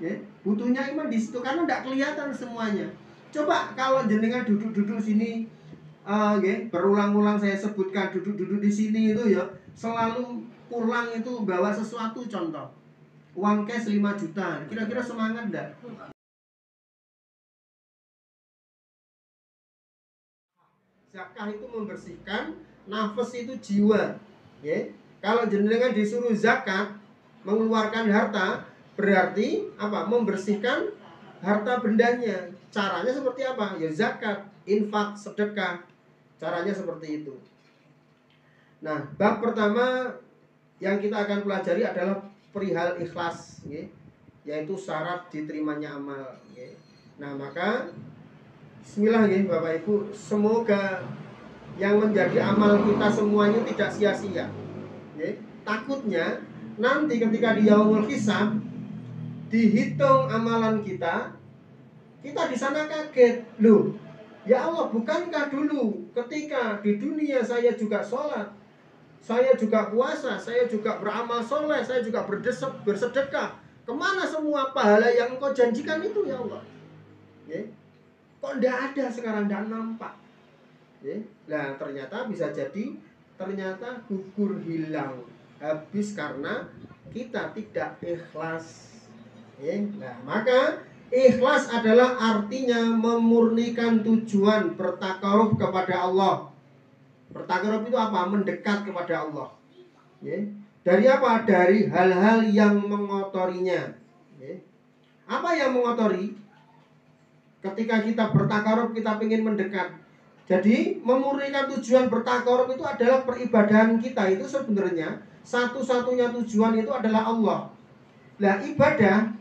Ya, butuhnya iman di situ karena tidak kelihatan semuanya. Coba kalau jenengan duduk-duduk sini, berulang-ulang saya sebutkan duduk-duduk di sini itu ya, selalu pulang itu bawa sesuatu, contoh uang cash 5 juta, kira-kira semangat enggak? Zakah itu membersihkan, nafas itu jiwa. Ya. Kalau jenengan disuruh zakat, mengeluarkan harta, berarti apa? Membersihkan harta bendanya. Caranya seperti apa? Ya zakat, infak, sedekah. Caranya seperti itu. Nah, bab pertama yang kita akan pelajari adalah perihal ikhlas, yaitu syarat diterimanya amal. Nah, maka bismillah Bapak Ibu, semoga yang menjadi amal kita semuanya tidak sia-sia. Takutnya nanti ketika di yaumul hisab dihitung amalan kita di sana kaget, loh, ya Allah, bukankah dulu ketika di dunia saya juga sholat, saya juga puasa, saya juga beramal soleh, saya juga bersedekah. Kemana semua pahala yang engkau janjikan itu ya Allah? Kok tidak ada sekarang, tidak nampak. Nah, ternyata bisa jadi ternyata gugur hilang, habis karena kita tidak ikhlas. Nah, maka ikhlas adalah artinya memurnikan tujuan bertakarub kepada Allah. Bertakarub itu apa? Mendekat kepada Allah. Dari apa? Dari hal-hal yang mengotorinya. Apa yang mengotori? Ketika kita bertakarub, kita ingin mendekat. Jadi memurnikan tujuan bertakarub itu adalah peribadahan kita. Itu sebenarnya satu-satunya tujuan itu adalah Allah. Nah, ibadah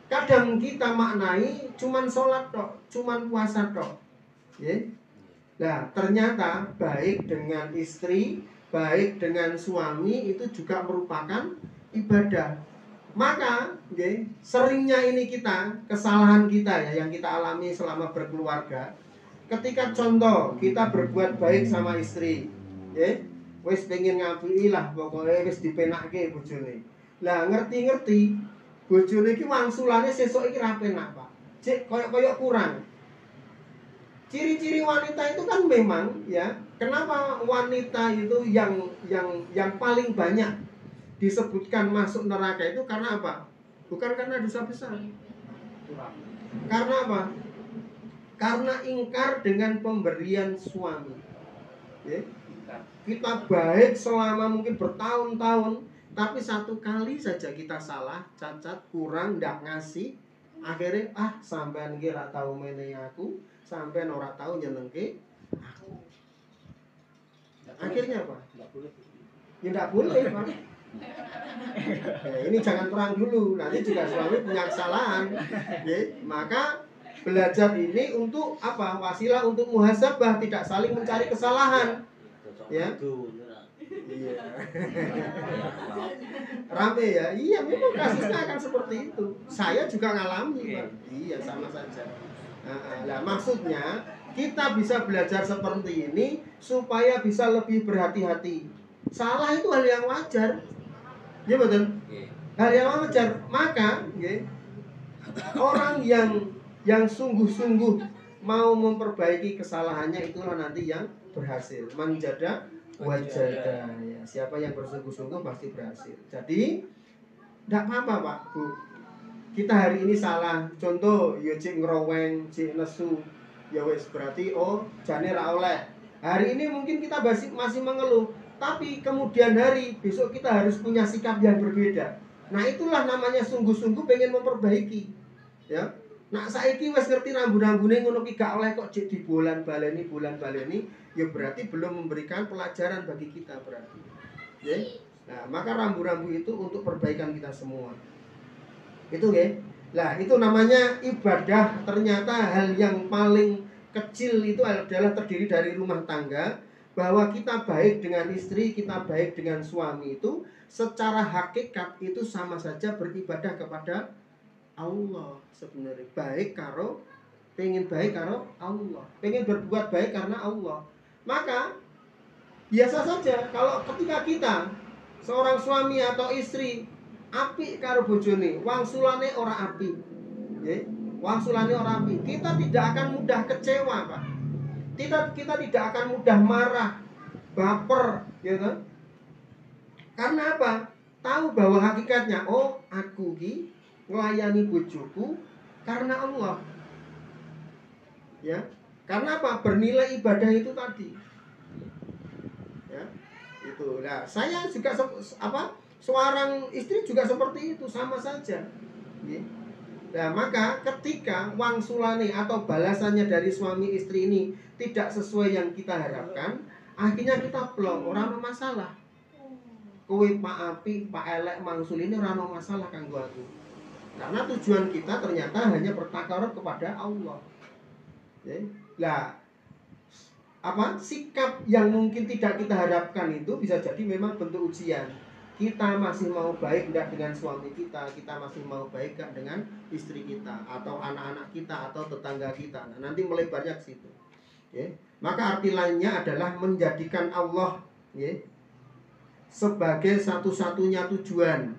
kadang kita maknai cuman sholat tok, cuman puasa tok. Nah, ternyata baik dengan istri, baik dengan suami itu juga merupakan ibadah. Maka seringnya ini kesalahan kita ya yang kita alami selama berkeluarga. Ketika contoh kita berbuat baik sama istri, wis pengen ngapiki lah, pokoknya wis dipenake bojone. Lah ngerti-ngerti bojone iki wangsulane sesuk iki ra penak, Pak. Cek koyok-koyok kurang. Ciri-ciri wanita itu kan memang ya, kenapa wanita itu yang paling banyak disebutkan masuk neraka itu karena apa? Bukan karena dosa besar. Karena apa? Karena ingkar dengan pemberian suami. Kita baik selama mungkin bertahun-tahun, tapi satu kali saja kita salah, cacat, kurang, ndak ngasih, akhirnya sampean iki ra tau menehi aku, sampean ora tau nyenengke aku. Akhirnya apa? Ya ndak boleh, Pak. Ini jangan perang dulu, nanti juga suami punya kesalahan. Maka belajar ini untuk apa? Wasilah untuk muhasabah, tidak saling mencari kesalahan. Ya. Iya. Rame ya. Iya, memang kasusnya akan seperti itu. Saya juga ngalami, Pak. Iya, sama saja. Nah, maksudnya kita bisa belajar seperti ini supaya bisa lebih berhati-hati. Salah itu hal yang wajar. Ya betul. Hal yang wajar. Maka orang yang sungguh-sungguh mau memperbaiki kesalahannya itulah nanti yang berhasil. Manjada wajada. Ya, siapa yang bersungguh-sungguh pasti berhasil. Jadi tidak apa-apa, Pak, Bu. Kita hari ini salah. Contoh, ya cik ngeroweng, cik nesu. Ya wes berarti jane ra oleh. Hari ini mungkin kita masih mengeluh, tapi kemudian hari besok kita harus punya sikap yang berbeda. Nah, itulah namanya sungguh-sungguh pengen memperbaiki. Ya. Nah, saiki wis ngerti rambu-rambune ngono ki gak oleh kok cek bulan baleni, ya berarti belum memberikan pelajaran bagi kita berarti. Ya. Nah, maka rambu-rambu itu untuk perbaikan kita semua. Itu Nah, itu namanya ibadah. Ternyata hal yang paling kecil itu adalah terdiri dari rumah tangga. Bahwa kita baik dengan istri, kita baik dengan suami itu secara hakikat itu sama saja beribadah kepada Allah sebenarnya. Pengen baik karo Allah, pengen berbuat baik karena Allah. Maka biasa saja kalau ketika kita seorang suami atau istri apik karo bojone, wangsulane ora apik. Nggih. Wangsulane ora apik. Kita tidak akan mudah kecewa, Pak. Kita tidak akan mudah marah, baper, gitu. Karena apa? Tahu bahwa hakikatnya, oh, aku ki melayani bojoku karena Allah. Ya. Karena apa? Bernilai ibadah itu tadi. Ya. Itu. Nah, saya juga seorang istri juga seperti itu, sama saja. Ya. Nah, maka ketika wangsulane atau balasannya dari suami istri ini tidak sesuai yang kita harapkan, akhirnya kita plong, ora ono masalah. Kowe pak api, pak elek mangsul ini ora ono masalah kanggo aku. Karena tujuan kita ternyata hanya bertakarub kepada Allah. Ya. Lah, sikap yang mungkin tidak kita harapkan itu bisa jadi memang bentuk ujian. Kita masih mau baik enggak dengan suami kita masih mau baik enggak dengan istri kita, atau anak-anak kita, atau tetangga kita. Nah, nanti melebarnya ke situ. Ya. Maka arti lainnya adalah menjadikan Allah, ya, sebagai satu-satunya tujuan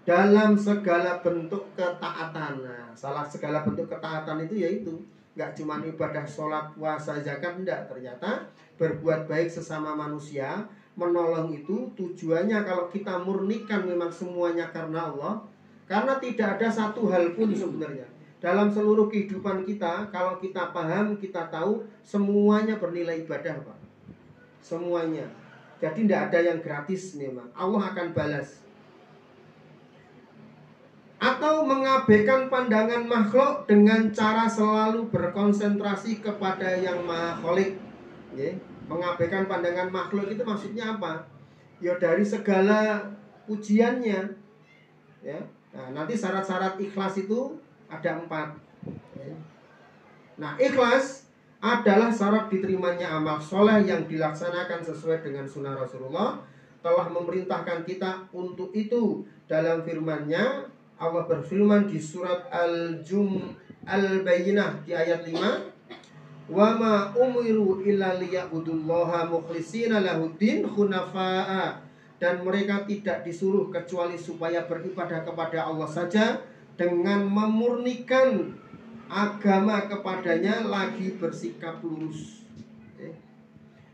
dalam segala bentuk ketaatan. Nah, segala bentuk ketaatan itu yaitu nggak cuma ibadah, sholat, puasa, zakat, enggak. Ternyata berbuat baik sesama manusia, menolong itu tujuannya kalau kita murnikan memang semuanya karena Allah. Karena tidak ada satu hal pun sebenarnya dalam seluruh kehidupan kita, kalau kita paham, kita tahu, semuanya bernilai ibadah, Pak. Semuanya. Jadi tidak ada yang gratis memang. Allah akan balas. Atau mengabaikan pandangan makhluk dengan cara selalu berkonsentrasi kepada yang Maha Khalik. Ya. Mengabaikan pandangan makhluk itu maksudnya apa? Ya dari segala pujiannya. Ya. Nah, nanti syarat-syarat ikhlas itu ada 4. Ya. Nah, ikhlas adalah syarat diterimanya amal soleh yang dilaksanakan sesuai dengan sunnah Rasulullah. Telah memerintahkan kita untuk itu dalam firman-Nya. Allah berfirman di surat Al-Bayyinah di ayat 5, "Wa ma umiru illa liya'budullaha mukhlishina lahuddin hunafa'a." Dan mereka tidak disuruh kecuali supaya beribadah kepada Allah saja dengan memurnikan agama kepadanya lagi bersikap lurus.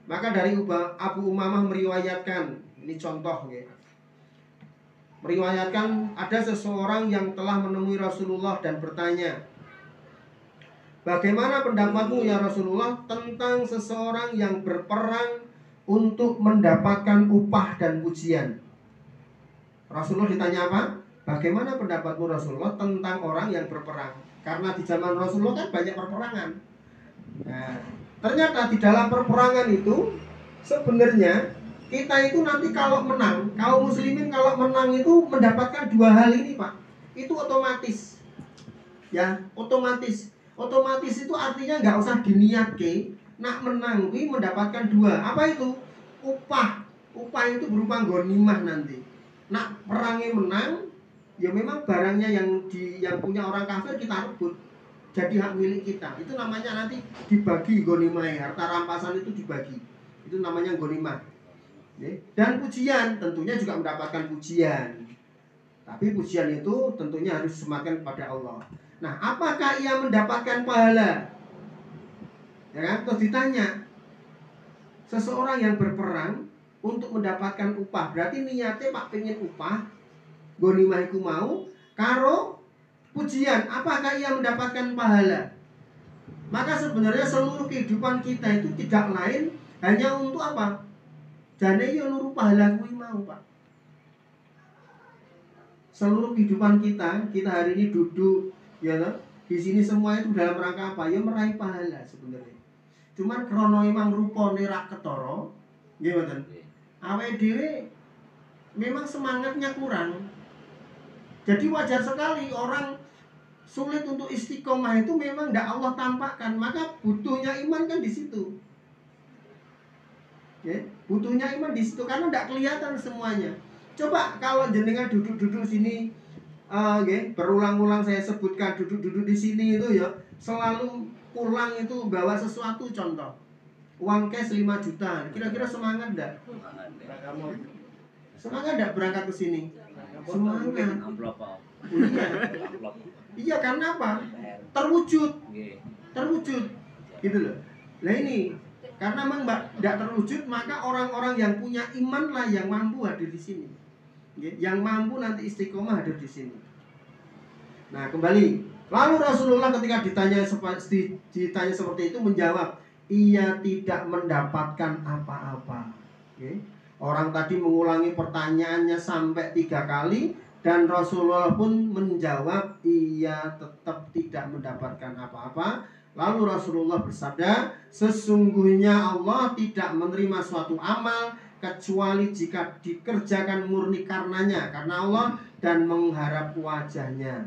Maka dari Abu Umamah meriwayatkan, ini contoh ya. Meriwayatkan ada seseorang yang telah menemui Rasulullah dan bertanya, "Bagaimana pendapatmu ya Rasulullah tentang seseorang yang berperang untuk mendapatkan upah dan pujian?" Rasulullah ditanya apa? "Bagaimana pendapatmu Rasulullah tentang orang yang berperang?" Karena di zaman Rasulullah kan banyak perperangan. Nah, ternyata di dalam perperangan itu sebenarnya kita itu nanti kalau menang, kaum muslimin kalau menang itu mendapatkan 2 hal ini, Pak. Itu otomatis. Ya, otomatis. Otomatis itu artinya nggak usah diniatke, nak menang kuwi mendapatkan 2. Apa itu? Upah. Upah itu berupa ghanimah nanti. Nak perangnya menang, ya memang barangnya yang punya orang kafir kita rebut. Jadi hak milik kita. Itu namanya nanti dibagi ghanimah, harta rampasan itu dibagi. Itu namanya ghanimah. Dan pujian tentunya juga mendapatkan pujian. Tapi pujian itu tentunya harus disematkan kepada Allah. Nah, apakah ia mendapatkan pahala? Ya kan? Terus ditanya, seseorang yang berperang untuk mendapatkan upah, berarti niatnya Pak pengen upah, ghanimah iku mau karo pujian. Apakah ia mendapatkan pahala? Maka sebenarnya seluruh kehidupan kita itu tidak lain hanya untuk apa? Jane yo nuru pahala kuwi mau, Pak. Seluruh kehidupan kita hari ini duduk, ya toh, di sini semua itu dalam rangka apa? Ya meraih pahala sebenarnya. Cuman krono emang rupane ra ketara, nggih mboten. Awake dhewe memang semangatnya kurang. Jadi wajar sekali orang sulit untuk istiqomah itu memang tidak Allah tampakkan. Maka butuhnya iman kan di situ. Ya, butuhnya iman di situ karena tidak kelihatan semuanya. Coba kalau jenengan duduk-duduk sini, berulang-ulang saya sebutkan duduk-duduk di sini itu ya selalu pulang itu bawa sesuatu, contoh uang cash 5 juta, kira-kira semangat enggak? Semangat enggak berangkat ke sini? Semangat. Iya. Iya, karena apa? Terwujud. Terwujud. Gitu loh. Nah ini, karena memang tidak terwujud, maka orang-orang yang punya iman lah yang mampu hadir di sini. Yang mampu nanti istiqomah hadir di sini. Nah, kembali. Lalu Rasulullah ketika ditanya seperti itu menjawab, ia tidak mendapatkan apa-apa. Orang tadi mengulangi pertanyaannya sampai 3 kali, dan Rasulullah pun menjawab ia tetap tidak mendapatkan apa-apa. Lalu Rasulullah bersabda, sesungguhnya Allah tidak menerima suatu amal kecuali jika dikerjakan murni karenanya, karena Allah dan mengharap wajahnya.